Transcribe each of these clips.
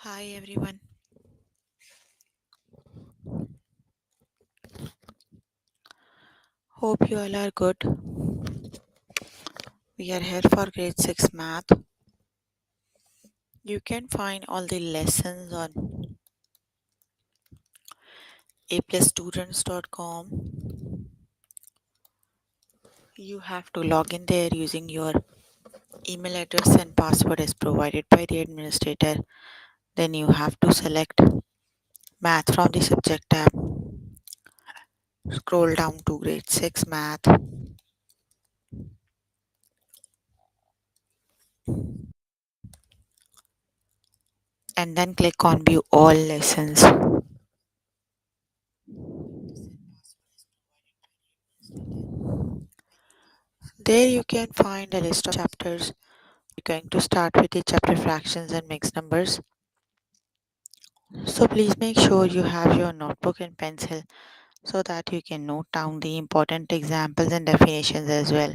Hi everyone. Hope you all are good. We are here for grade 6 math. You can find all the lessons on aplusstudents.com. You have to log in there using your email address and password as provided by the administrator. Then you have to select math from the subject tab. Scroll down to grade 6 math and then click on view all lessons. There you can find a list of chapters. We're going to start with the chapter fractions and mixed numbers. So please make sure you have your notebook and pencil so that you can note down the important examples and definitions as well.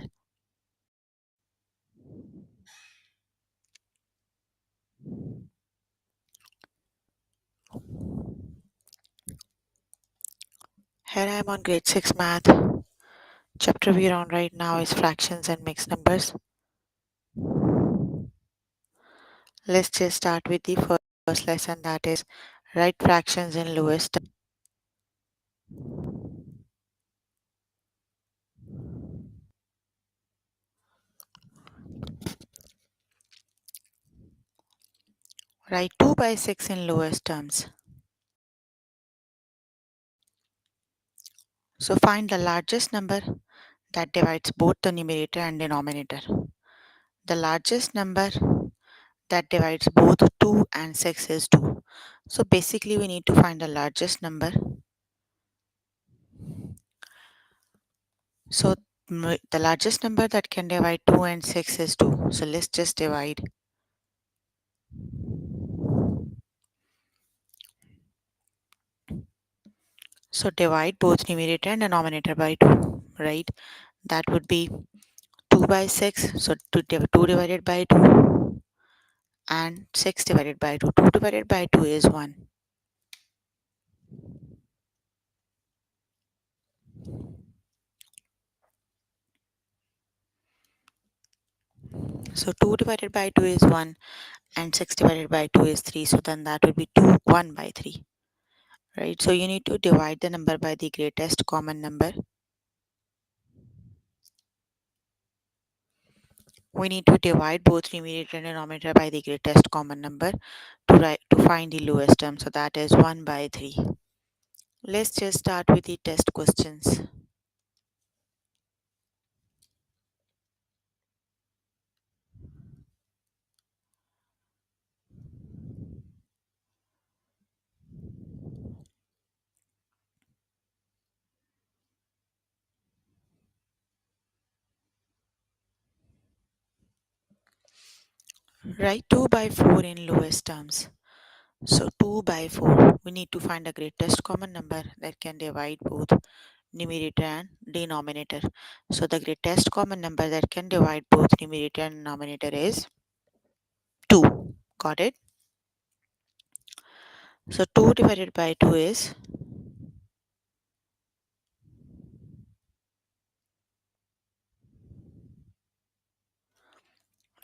Here I am on grade 6 math. Chapter we're on right now is fractions and mixed numbers. Let's just start with the first lesson, that is write fractions in lowest terms. Write 2 by 6 in lowest terms. So find the largest number that divides both the numerator and denominator. The largest number that divides both 2 and 6 is 2. So basically we need to find the largest number. So the largest number that can divide 2 and 6 is 2. So let's just divide. So divide both numerator and denominator by 2, right? That would be 2 by 6. So 2 divided by 2 and 6 divided by 2. 2 divided by 2 is 1. So 2 divided by 2 is 1 and 6 divided by 2 is 3. So then that would be 1 by 3. Right, so you need to divide the number by the greatest common number. We need to divide both numerator and denominator by the greatest common number to find the lowest term, so that is 1 by 3. Let's just start with the test questions. Write 2 by 4 in lowest terms. So 2 by 4, we need to find the greatest common number that can divide both numerator and denominator. So the greatest common number that can divide both numerator and denominator is 2. Got it? So 2 divided by 2 is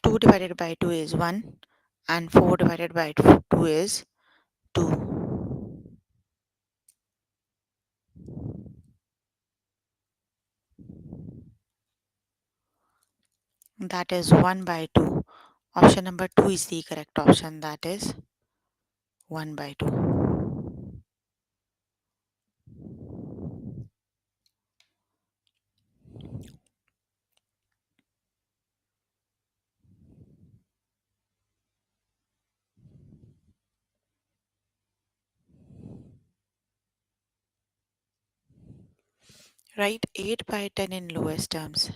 2 divided by 2 is 1 and 4 divided by 2 is 2. That is 1 by 2. Option number 2 is the correct option, that is 1 by 2. Write 8 by 10 in lowest terms.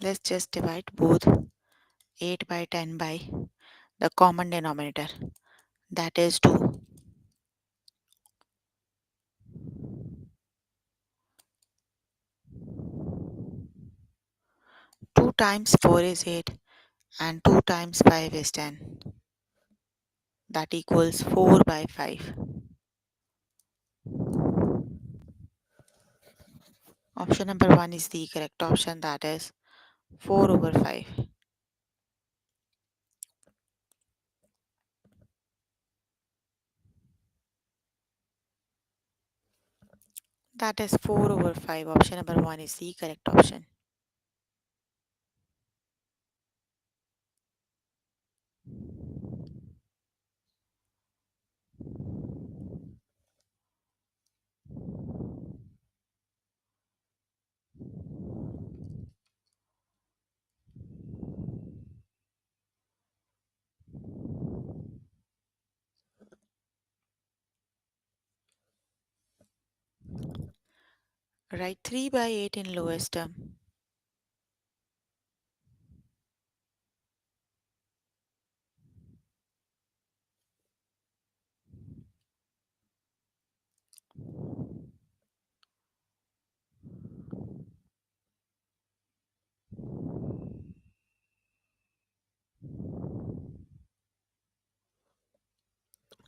Let's just divide both 8 by 10 by the common denominator, that is 2. 2 times 4 is 8 and 2 times 5 is 10. That equals 4 by 5. Option number 1 is the correct option, that is 4 over 5. That is 4 over 5. Option number 1 is the correct option. Write 3 by 8 in lowest term.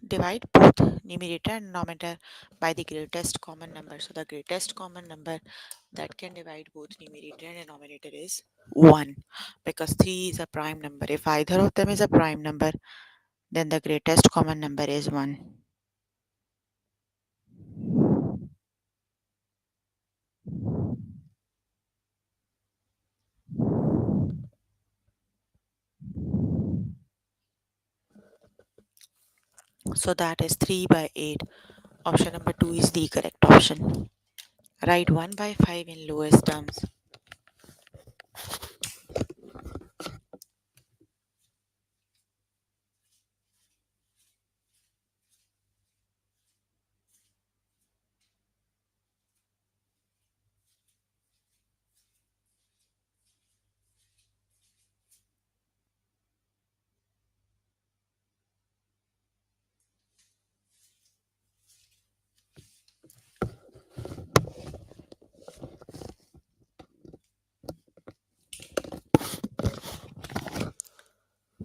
Divide both numerator and denominator by the greatest common number. So the greatest common number that can divide both numerator and denominator is 1, because 3 is a prime number. If either of them is a prime number, then the greatest common number is 1. So that is 3 by 8. Option number 2 is the correct option. Write 1 by 5 in lowest terms.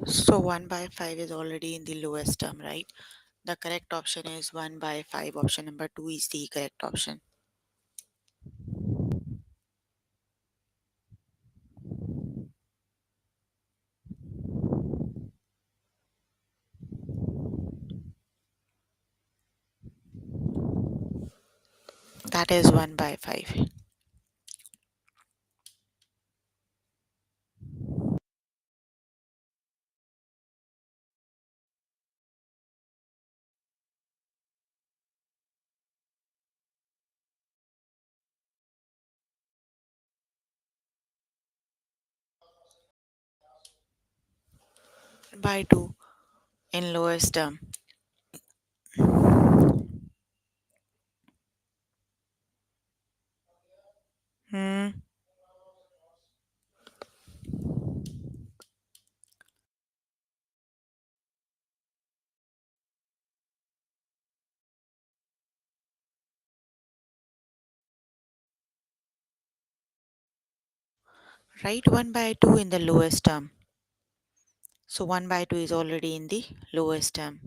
So 1 by 5 is already in the lowest term, right? The correct option is 1 by 5. Option number 2 is the correct option. That is 1 by 5. By 2 in lowest term. Hmm. Write 1 by 2 in the lowest term. So 1 by 2 is already in the lowest term.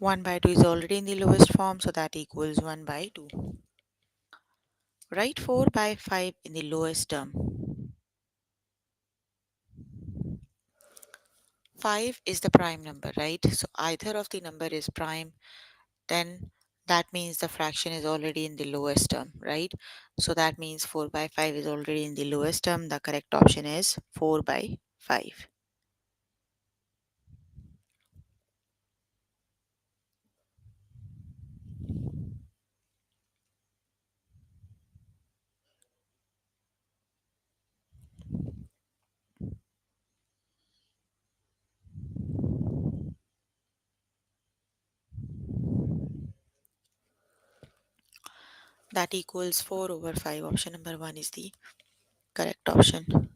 1 by 2 is already in the lowest form, so that equals 1 by 2. Write 4 by 5 in the lowest term. 5 is the prime number, right? So either of the number is prime, then that means the fraction is already in the lowest term, right? So that means 4 by 5 is already in the lowest term. The correct option is 4 by 5. That equals 4 over 5. Option number 1 is the correct option.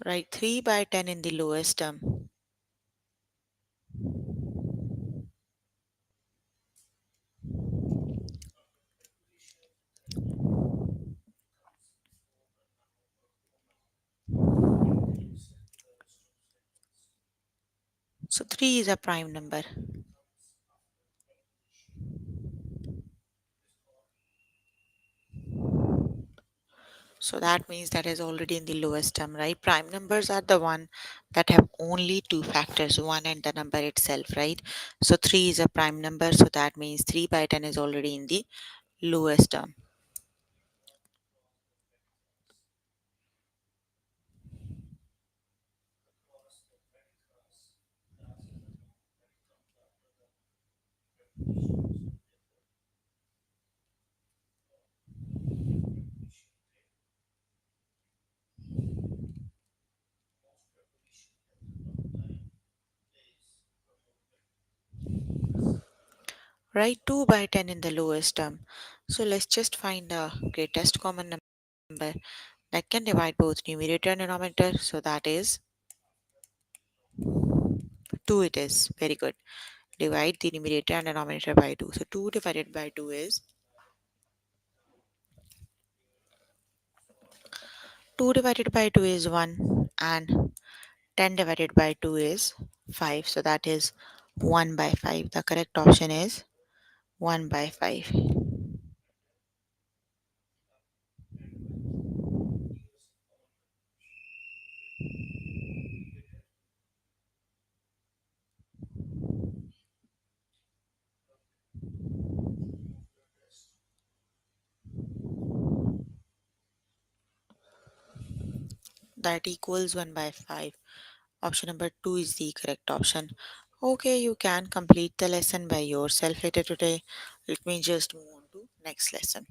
Write 3 by 10 in the lowest term. So 3 is a prime number. So that means that is already in the lowest term, right? Prime numbers are the one that have only two factors, 1 and the number itself, right? So 3 is a prime number, so that means 3 by 10 is already in the lowest term. Write 2 by 10 in the lowest term. So let's just find the greatest common number that can divide both numerator and denominator. So that is 2 it is. Very good. Divide the numerator and denominator by 2. So 2 divided by 2 is 2 divided by 2 is 1 and 10 divided by 2 is 5. So that is 1 by 5. The correct option is 1 by 5. That equals 1 by 5. Option number 2 is the correct option. Okay, you can complete the lesson by yourself later today. Let me just move on to next lesson.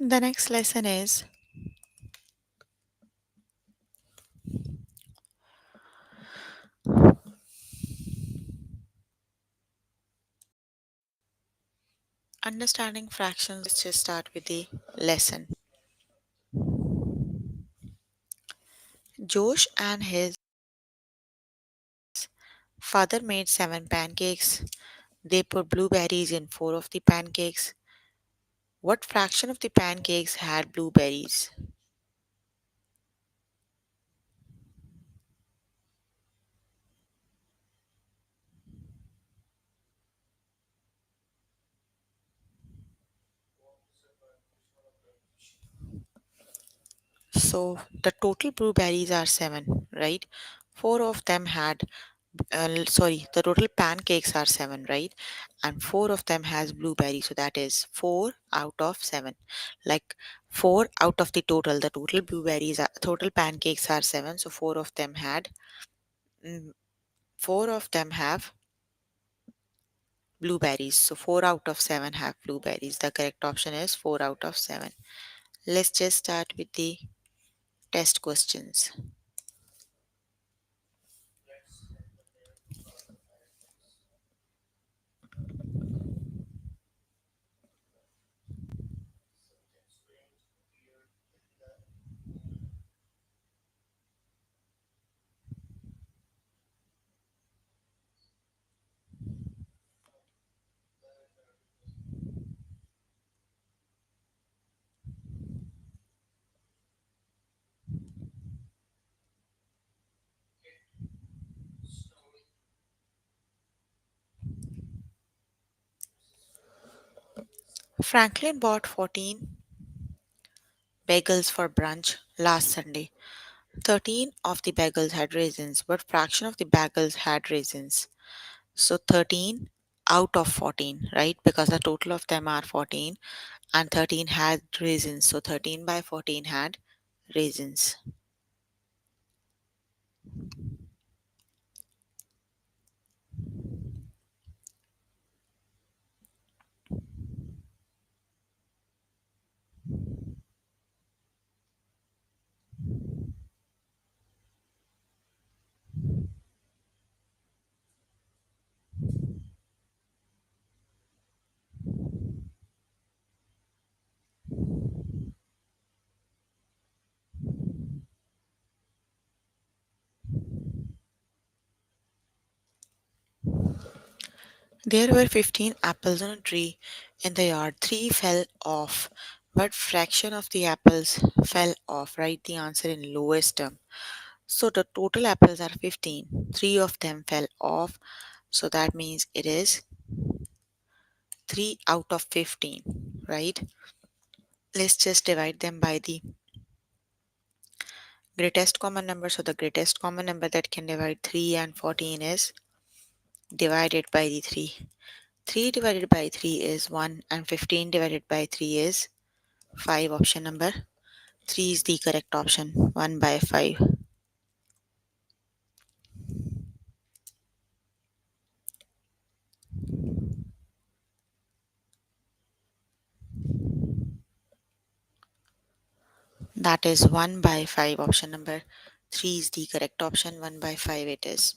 The next lesson is understanding fractions. Let's just start with the lesson. Josh and his father made 7 pancakes. They put blueberries in 4 of the pancakes. What fraction of the pancakes had blueberries? So the total blueberries are 7, right? 4 of them had, the total pancakes are 7, right? And 4 of them has blueberries, so that is 4 out of 7. Like 4 out of the total blueberries, total pancakes are 7, so 4 of them had, mm, 4 of them have blueberries. So 4 out of 7 have blueberries. The correct option is 4 out of 7. Let's just start with the test questions. Franklin bought 14 bagels for brunch last Sunday. 13 of the bagels had raisins. What fraction of the bagels had raisins? So 13 out of 14, right? Because the total of them are 14 and 13 had raisins. So 13 by 14 had raisins. There were 15 apples on a tree in the yard. Three fell off. What fraction of the apples fell off? Write the answer in lowest term. So the total apples are 15. Three of them fell off. So that means it is 3 out of 15, right? Let's just divide them by the greatest common number. So the greatest common number that can divide 3 and 14 is divided by the 3. 3 divided by 3 is 1 and 15 divided by 3 is 5. Option number 3 is the correct option. 1 by 5. That is 1 by 5. Option number 3 is the correct option. 1 by 5 it is.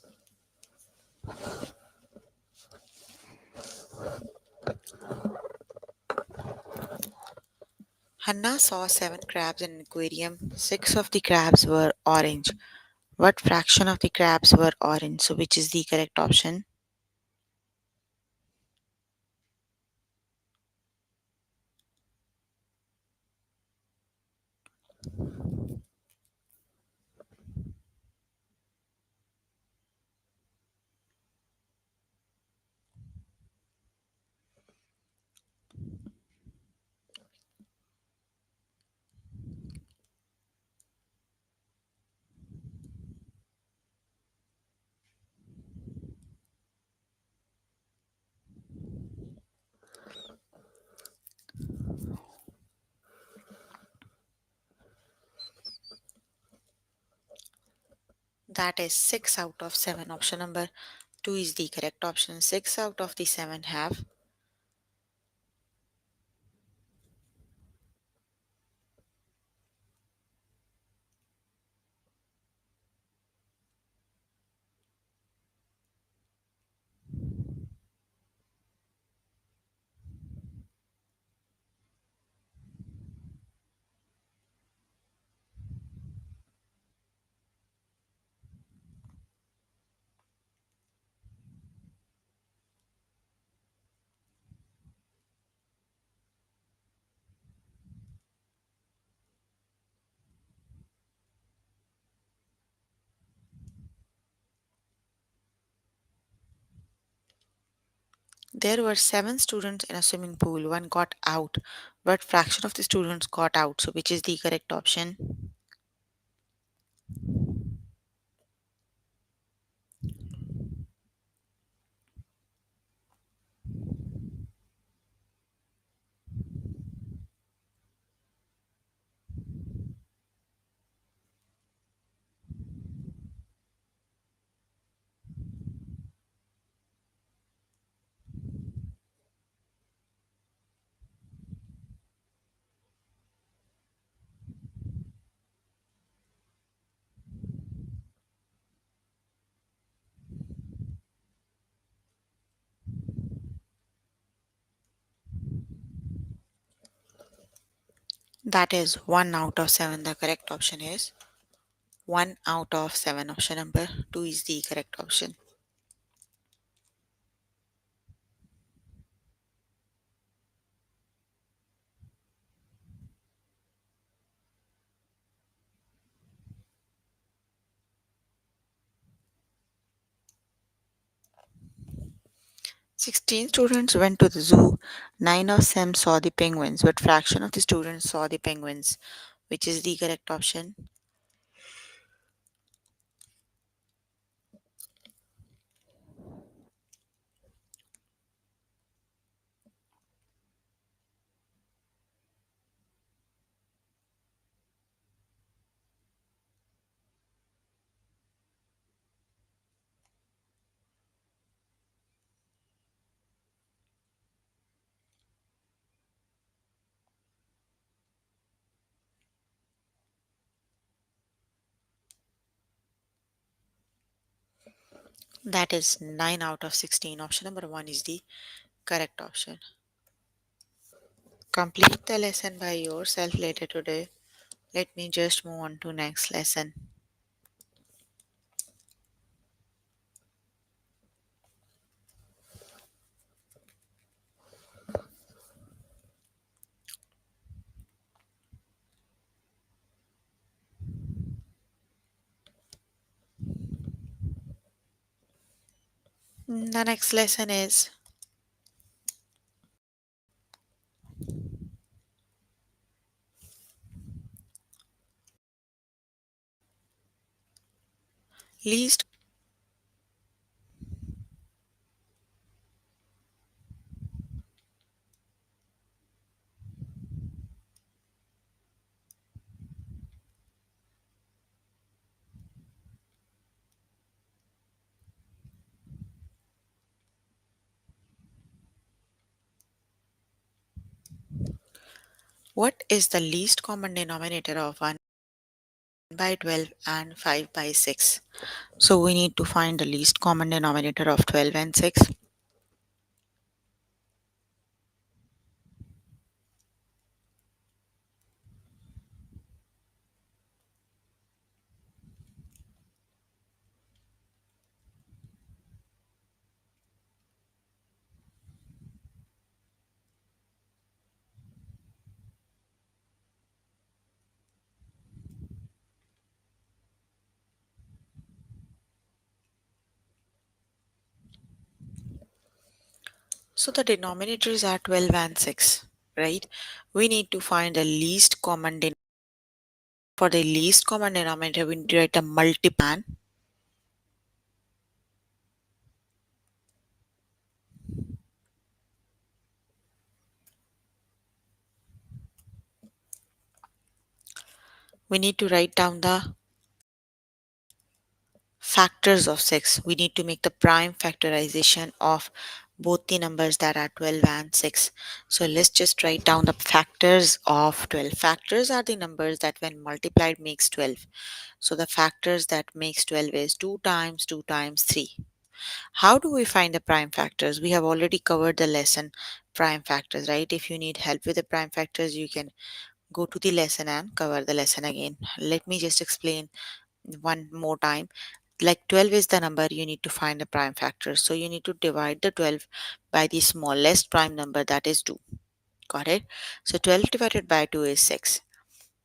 Hannah saw 7 crabs in an aquarium. 6 of the crabs were orange. What fraction of the crabs were orange? So which is the correct option? That is 6 out of 7. Option number 2 is the correct option. 6 out of the 7 have. There were 7 students in a swimming pool. One got out. What fraction of the students got out? So which is the correct option? That is 1 out of 7. The correct option is 1 out of 7. Option number 2 is the correct option. 16 students went to the zoo. 9 of them saw the penguins. What fraction of the students saw the penguins? Which is the correct option? That is 9 out of 16. Option number 1 is the correct option. Complete the lesson by yourself later today. Let me just move on to next lesson. The next lesson is least. What is the least common denominator of 1 by 12 and 5 by 6? So we need to find the least common denominator of 12 and 6. So the denominators are 12 and 6, right? We need to find the least common denominator. For the least common denominator, we need to write a multipan. We need to write down the factors of 6. We need to make the prime factorization of both the numbers that are 12 and 6. So let's just write down the factors of 12. Factors are the numbers that when multiplied makes 12. So the factors that makes 12 is 2 times 2 times 3. How do we find the prime factors? We have already covered the lesson prime factors, right? If you need help with the prime factors, you can go to the lesson and cover the lesson again. Let me just explain one more time. Like 12 is the number, you need to find the prime factors. So you need to divide the 12 by the smallest prime number, that is 2. Got it? So 12 divided by 2 is 6.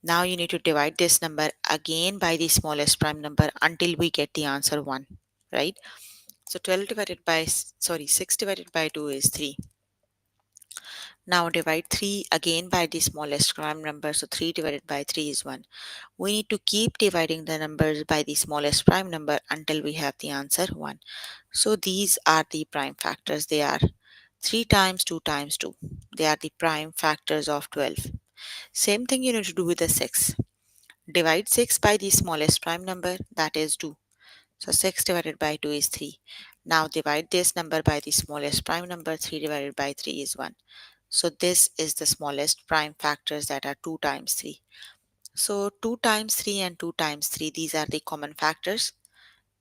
Now you need to divide this number again by the smallest prime number until we get the answer 1, right? So 12 divided by, sorry, 6 divided by 2 is 3. Now divide 3 again by the smallest prime number. So 3 divided by 3 is 1. We need to keep dividing the numbers by the smallest prime number until we have the answer 1. So these are the prime factors. They are 3 times 2 times 2. They are the prime factors of 12. Same thing you need to do with the 6. Divide 6 by the smallest prime number, that is 2. So 6 divided by 2 is 3. Now divide this number by the smallest prime number. 3 divided by 3 is 1. So this is the smallest prime factors, that are 2 times 3. So 2 times 3 and 2 times 3, these are the common factors.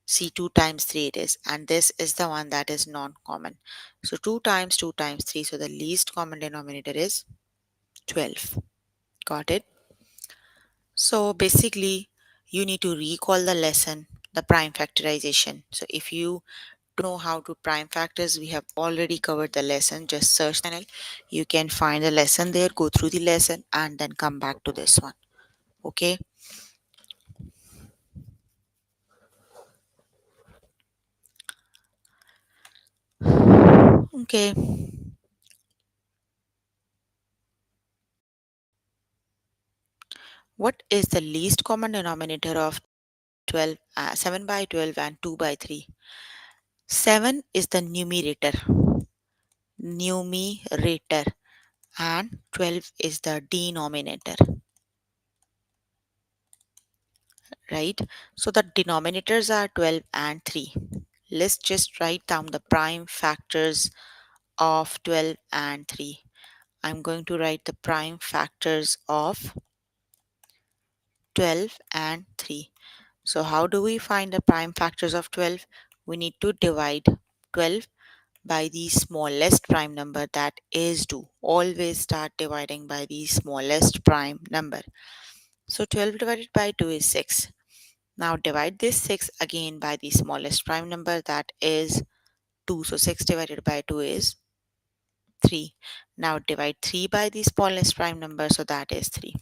See, 2 times 3 it is, and this is the one that is non-common. So 2 times 2 times 3, so the least common denominator is 12. Got it? So basically, you need to recall the lesson, the prime factorization. So if you know how to prime factors, we have already covered the lesson. Just search channel, you can find the lesson there, go through the lesson and then come back to this one. Okay. Okay. What is the least common denominator of 12, 7 by 12 and 2 by 3? 7 is the numerator, and 12 is the denominator, right? So the denominators are 12 and 3. Let's just write down the prime factors of 12 and 3. I'm going to write the prime factors of 12 and 3. So how do we find the prime factors of 12? we need to divide 12 by the smallest prime number, that is 2. Always start dividing by the smallest prime number. So 12 divided by 2 is 6. Now divide this 6 again by the smallest prime number, that is 2. So 6 divided by 2 is 3. Now divide 3 by the smallest prime number, so that is 3.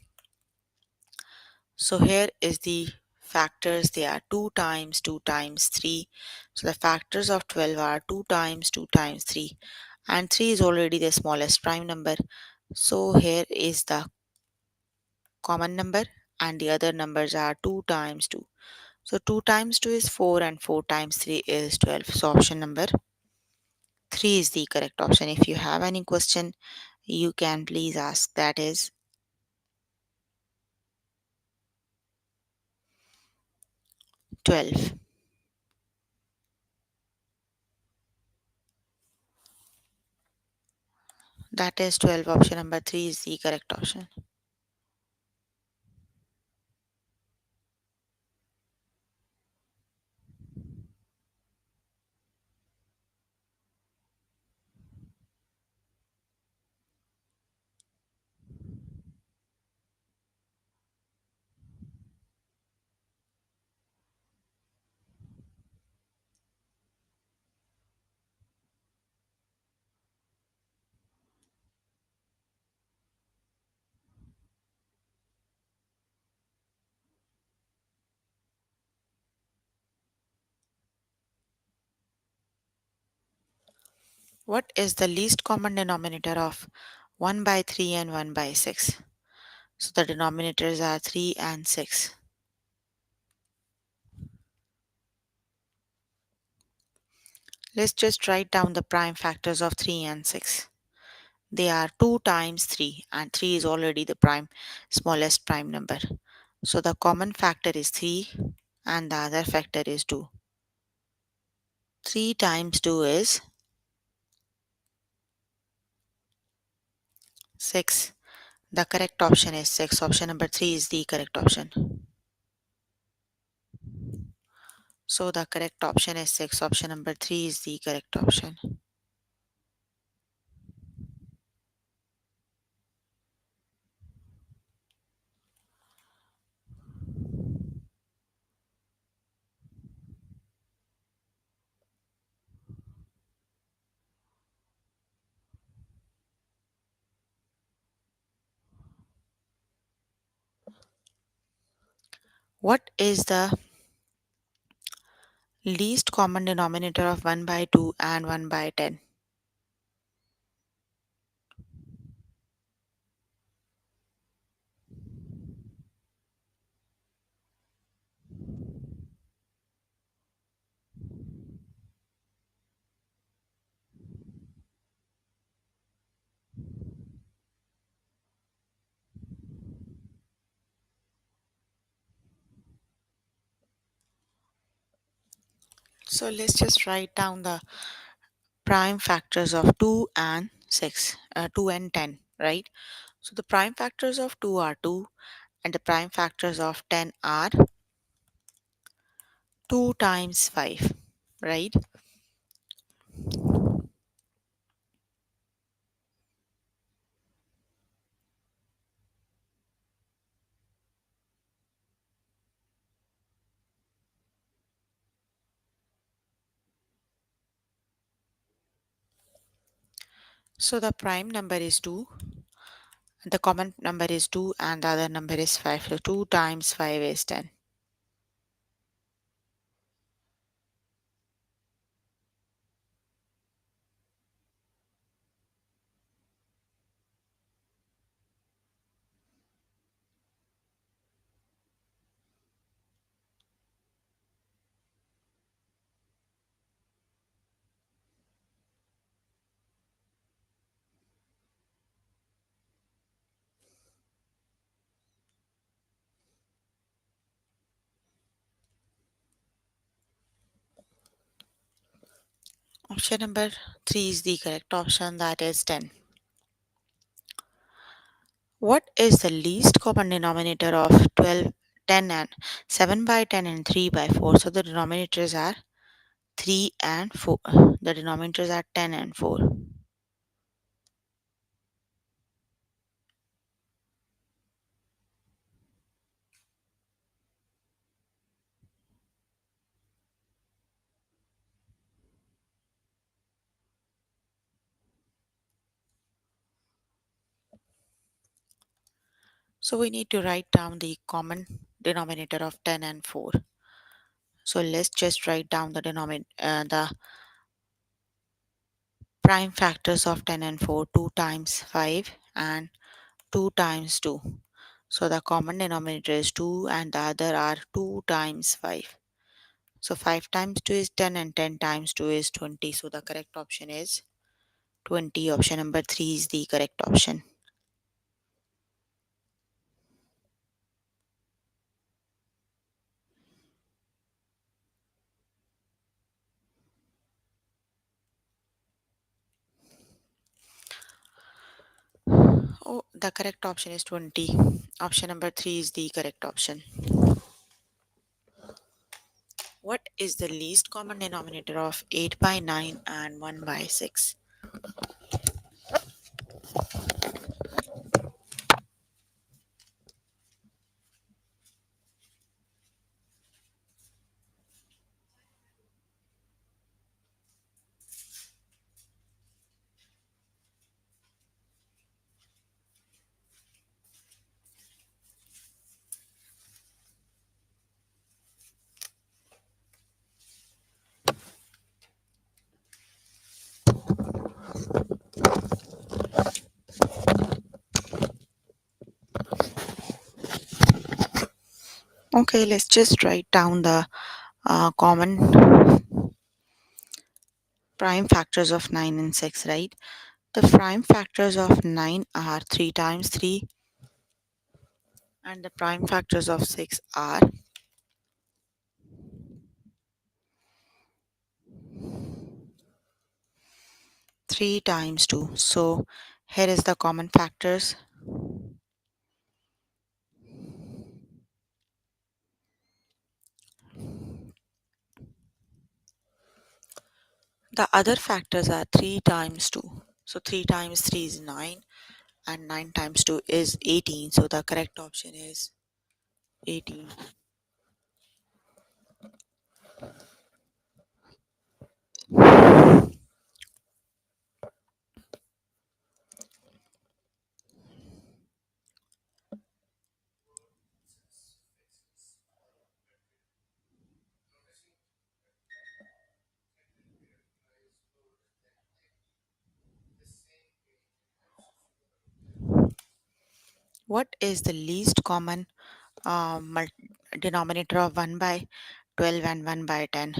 So here is the factors. They are 2 times 2 times 3. So the factors of 12 are 2 times 2 times 3, and 3 is already the smallest prime number. So here is the common number, and the other numbers are 2 times 2. So 2 times 2 is 4, and 4 times 3 is 12. So option number 3 is the correct option. If you have any question, you can please ask. That is 12. That is 12. Option number 3 is the correct option. What is the least common denominator of 1 by 3 and 1 by 6? So the denominators are 3 and 6. Let's just write down the prime factors of 3 and 6. They are 2 times 3, and 3 is already the prime smallest prime number. So the common factor is 3 and the other factor is 2. 3 times 2 is 6. The correct option is 6. Option number 3 is the correct option. So the correct option is 6. Option number 3 is the correct option. What is the least common denominator of 1 by 2 and 1 by 10? So let's just write down the prime factors of 2 and 6, 2 and 10, right? So the prime factors of 2 are 2, and the prime factors of 10 are 2 times 5, right? So the prime number is 2, the common number is 2, and the other number is 5. So 2 times 5 is 10. Option number 3 is the correct option, that is 10. What is the least common denominator of 12, 10, and 7 by 10 and 3 by 4? So the denominators are 3 and 4. The denominators are 10 and 4. So we need to write down the common denominator of 10 and 4. So let's just write down the prime factors of 10 and 4. 2 times 5 and 2 times 2. So the common denominator is 2 and the other are 2 times 5. So 5 times 2 is 10 and 10 times 2 is 20. So the correct option is 20. Option number 3 is the correct option. Oh, the correct option is 20. Option number 3 is the correct option. What is the least common denominator of 8 by 9 and 1 by 6? Okay, let's just write down the common prime factors of 9 and 6, right? The prime factors of 9 are 3 times 3 and the prime factors of 6 are 3 times 2. So here is the common factors. The other factors are 3 times 2. So 3 times 3 is 9 and 9 times 2 is 18. So the correct option is 18. What is the least common denominator of 1 by 12 and 1 by 10?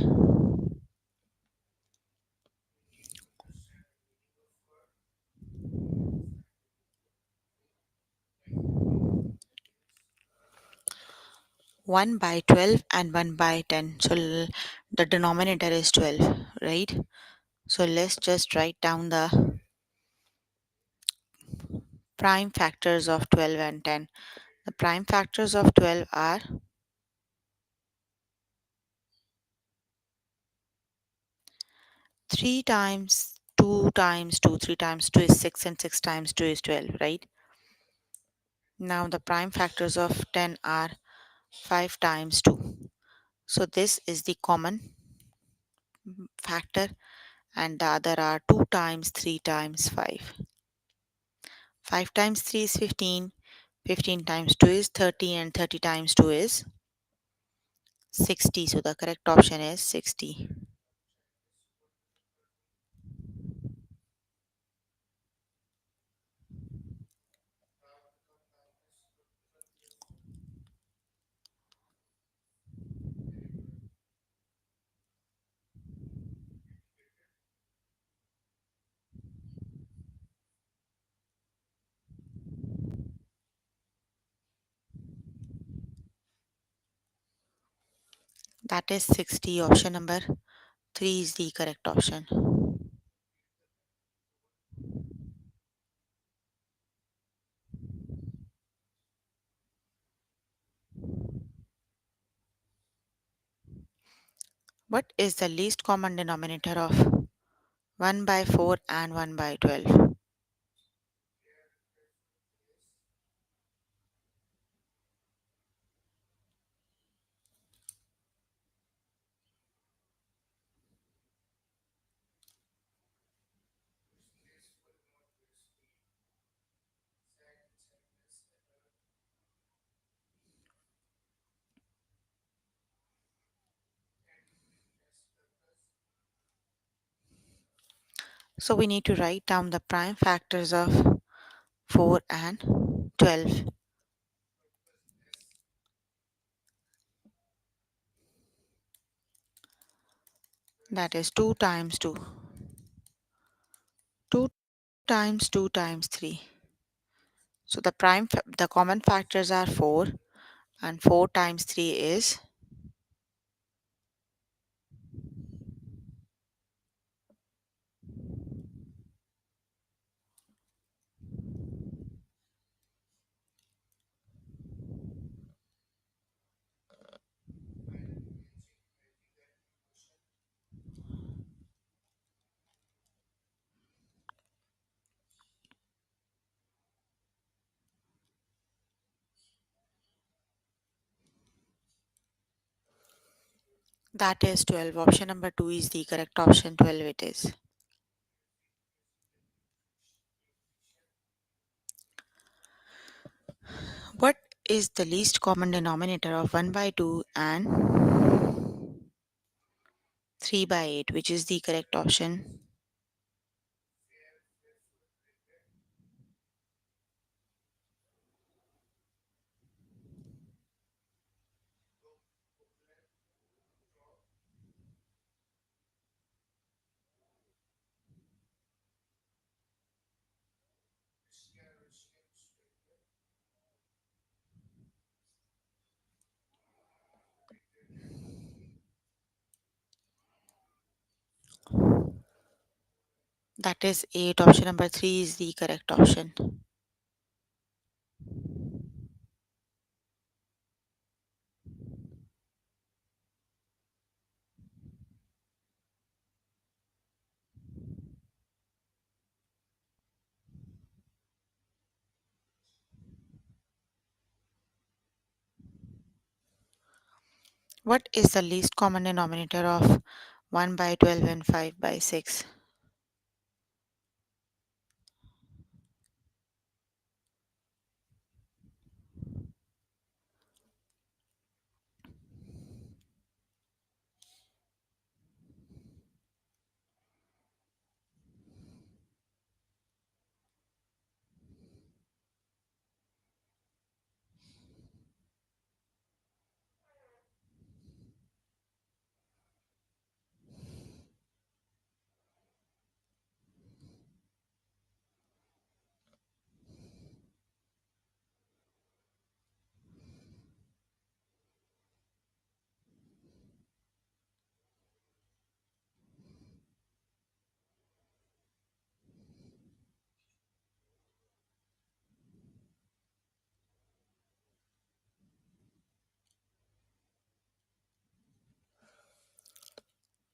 1 by 12 and 1 by 10. So the denominator is 12, right? So let's just write down the prime factors of 12 and 10. The prime factors of 12 are 3 times 2 times 2. 3 times 2 is 6 and 6 times 2 is 12, right? Now the prime factors of 10 are 5 times 2. So this is the common factor and the other are 2 times 3 times 5. 5 times 3 is 15. 15 times 2 is 30 and 30 times 2 is 60. So the correct option is 60. That is 60. Option number 3 is the correct option. What is the least common denominator of 1 by 4 and 1 by 12? So we need to write down the prime factors of 4 and 12. That is 2 times 2. 2 times 2 times 3. So the common factors are 4 and 4 times 3 is, that is 12. Option number 2 is the correct option. 12 it is. What is the least common denominator of 1 by 2 and 3 by 8, which is the correct option? That is 8. Option number 3 is the correct option. What is the least common denominator of 1 by 12 and 5 by 6?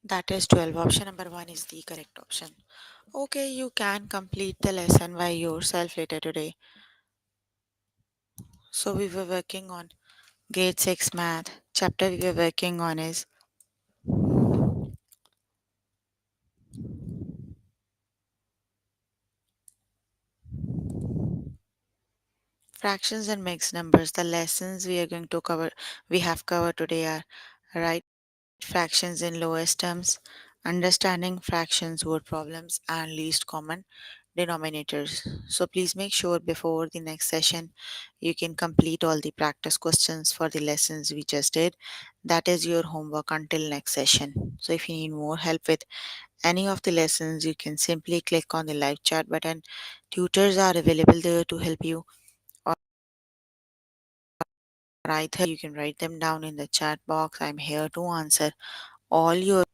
That is 12. Option number 1 is the correct option. Okay, you can complete the lesson by yourself later today. So we were working on grade 6 math. Chapter we were working on is fractions and mixed numbers. The lessons we have covered today are right fractions in lowest terms, understanding fractions, word problems, and least common denominators. So please make sure before the next session you can complete all the practice questions for the lessons we just did. That is your homework until next session. So if you need more help with any of the lessons, you can simply click on the live chat button. Tutors are available there to help you, or either you can write them down in the chat box. I'm here to answer all your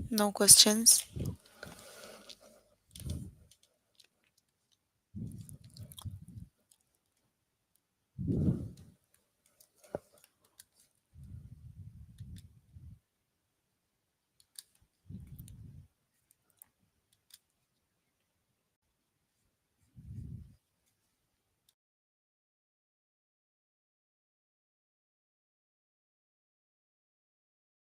No questions.